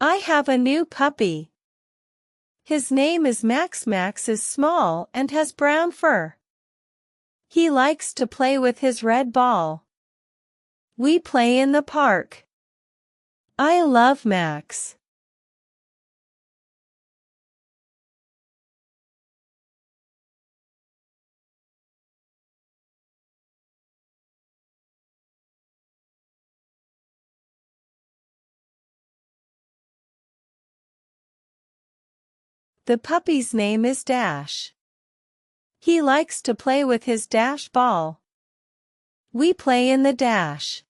I have a new puppy. His name is Max. Max is small and has brown fur. He likes to play with his red ball. We play in the park. I love Max. The puppy's name is Dash. He likes to play with his Dash ball. We play in the Dash.